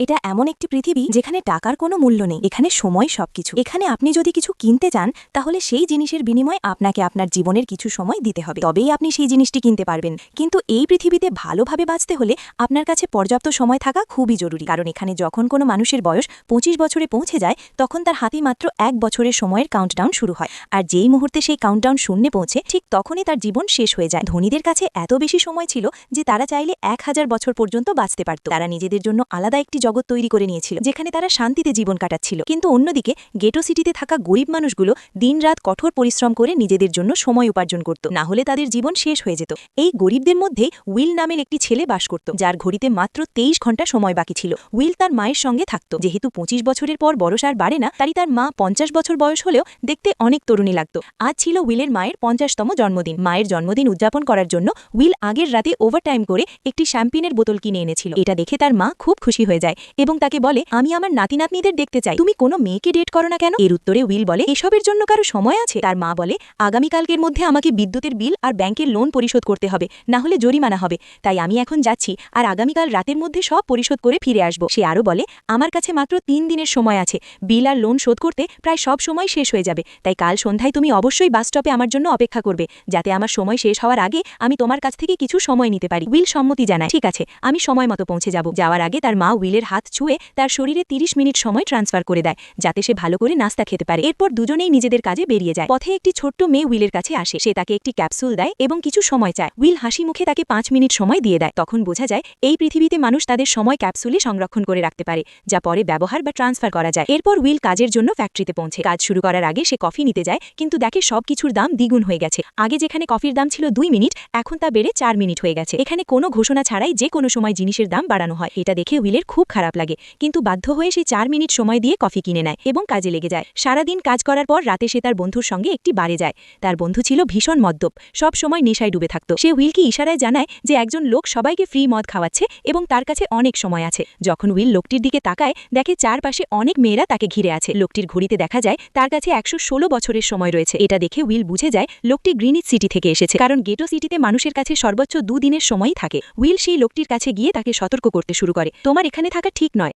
এটা এমন একটি পৃথিবী যেখানে টাকার কোনো মূল্য নেই, এখানে সময় সবকিছু। এখানে আপনি যদি কিছু কিনতে চান তাহলে সেই জিনিসের বিনিময়ে আপনাকে আপনার জীবনের কিছু সময় দিতে হবে, তবেই আপনি সেই জিনিসটি কিনতে পারবেন। কিন্তু এই পৃথিবীতে ভালোভাবে বাঁচতে হলে আপনার কাছে পর্যাপ্ত সময় থাকা খুবই জরুরি, কারণ এখানে যখন কোনো মানুষের বয়স 25 বছরে পৌঁছে যায় তখন তার হাতে মাত্র 1 বছরের সময়ের কাউন্টডাউন শুরু হয়, আর যেই মুহূর্তে সেই কাউন্টডাউন শূন্যে পৌঁছে ঠিক তখনই তার জীবন শেষ হয়ে যায়। ধনীদের কাছে এত বেশি সময় ছিল যে তারা চাইলে 1000 বছর পর্যন্ত বাঁচতে পারত। তারা নিজেদের জন্য আলাদা একটি জগৎ তৈরি করে নিয়েছিল যেখানে তারা শান্তিতে জীবন কাটাচ্ছিল। কিন্তু অন্যদিকে গেটো সিটিতে থাকা গরিব মানুষগুলো দিনরাত কঠোর পরিশ্রম করে নিজেদের জন্য সময় উপার্জন করত, না হলে তাদের জীবন শেষ হয়ে যেত। এই গরিবদের মধ্যে উইল নামের একটি ছেলে বাস করত, যার ঘড়িতে মাত্র 23 ঘন্টা সময় বাকি ছিল। উইল তার মায়ের সঙ্গে থাকত, যেহেতু 25 বছরের পর বয়স আর বাড়ে না, তাই তার মা 50 বছর বয়স হলেও দেখতে অনেক তরুণী লাগত। আজ ছিল উইলের মায়ের 50তম জন্মদিন। মায়ের জন্মদিন উদযাপন করার জন্য উইল আগের রাতে ওভারটাইম করে একটি শ্যাম্পেনের বোতল কিনে এনেছিল। এটা দেখে তার মা খুব খুশি হয়ে যায় এবং তাকে বলে, আমি আমার নাতি নাতনিদের দেখতে চাই, তুমি কোনো মেয়েকে ডেট করো না কেন? এর উত্তরে উইল বলে, এসবের জন্য কারো সময় আছে? তার মা বলে, আগামীকালকের মধ্যে আমাকে বিদ্যুতের বিল আর ব্যাংকের লোন পরিশোধ করতে হবে, না হলে জরিমানা হবে। তাই আমি এখন যাচ্ছি আর আগামীকাল রাতের মধ্যে সব পরিশোধ করে ফিরে আসব। সে আরও বলে, আমার কাছে মাত্র 3 দিনের সময় আছে, বিল আর লোন শোধ করতে প্রায় সব সময় শেষ হয়ে যাবে। তাই কাল সন্ধ্যায় তুমি অবশ্যই বাস স্টপে আমার জন্য অপেক্ষা করবে, যাতে আমার সময় শেষ হওয়ার আগে আমি তোমার কাছ থেকে কিছু সময় নিতে পারি। উইল সম্মতি জানায়, ঠিক আছে, আমি সময় মতো পৌঁছে যাব। যাওয়ার আগে তার মা উইলের হাত ছুঁয়ে তার শরীরে 30 মিনিট সময় ট্রান্সফার করে দেয়, যাতে সে ভালো করে নাস্তা খেতে পারে। এরপর দুজনেই নিজেদের কাজে বেরিয়ে যায়। পথে একটি ছোট্ট মেয়ে উইলের কাছে আসে, সে তাকে একটি ক্যাপসুল দেয় এবং কিছু সময় চায়। উইল হাসি মুখে তাকে 5 মিনিট সময় দিয়ে দেয়। তখন বোঝা যায় এই পৃথিবীতে মানুষ তাদের সময় ক্যাপসুলে সংরক্ষণ করে রাখতে পারে, যা পরে ব্যবহার বা ট্রান্সফার করা যায়। এরপর উইল কাজের জন্য ফ্যাক্টরিতে পৌঁছে। কাজ শুরু করার আগে সে কফি নিতে যায়, কিন্তু দেখে সবকিছুর দাম দ্বিগুণ হয়ে গেছে। আগে যেখানে কফির দাম ছিল 2 মিনিট, এখন তা বেড়ে 4 মিনিট হয়ে গেছে। এখানে কোনো ঘোষণা ছাড়াই যে কোনো সময় জিনিসের দাম বাড়ানো হয়। এটা দেখে উইলের খুব খারাপ লাগে, কিন্তু বাধ্য হয়ে সে 4 মিনিট সময় দিয়ে কফি কিনে নেয় এবং কাজে লেগে যায়। সারাদিন কাজ করার পর রাতে সে তার বন্ধুর সঙ্গে একটি বারে যায়। তার বন্ধু ছিল ভীষণ মদ্যপ, সব সময় নেশায় ডুবে থাকত। সে উইলকে ইশারায় জানায় যে একজন লোক সবাইকে ফ্রি মদ খাওয়াচ্ছে এবং তার কাছে অনেক সময় আছে। যখন উইল লোকটির দিকে তাকায়, দেখে চারপাশে অনেক মেয়েরা তাকে ঘিরে আছে। লোকটির ঘড়িতে দেখা যায় তার কাছে 116 বছরের সময় রয়েছে। এটা দেখে উইল বুঝে যায় লোকটি গ্রিনিচ সিটি থেকে এসেছে, কারণ গেটো সিটিতে মানুষের কাছে সর্বোচ্চ 2 দিনের সময়ই থাকে। উইল সেই লোকটির কাছে গিয়ে তাকে সতর্ক করতে শুরু করে, তোমার এখানে থাকা ঠিক নয়।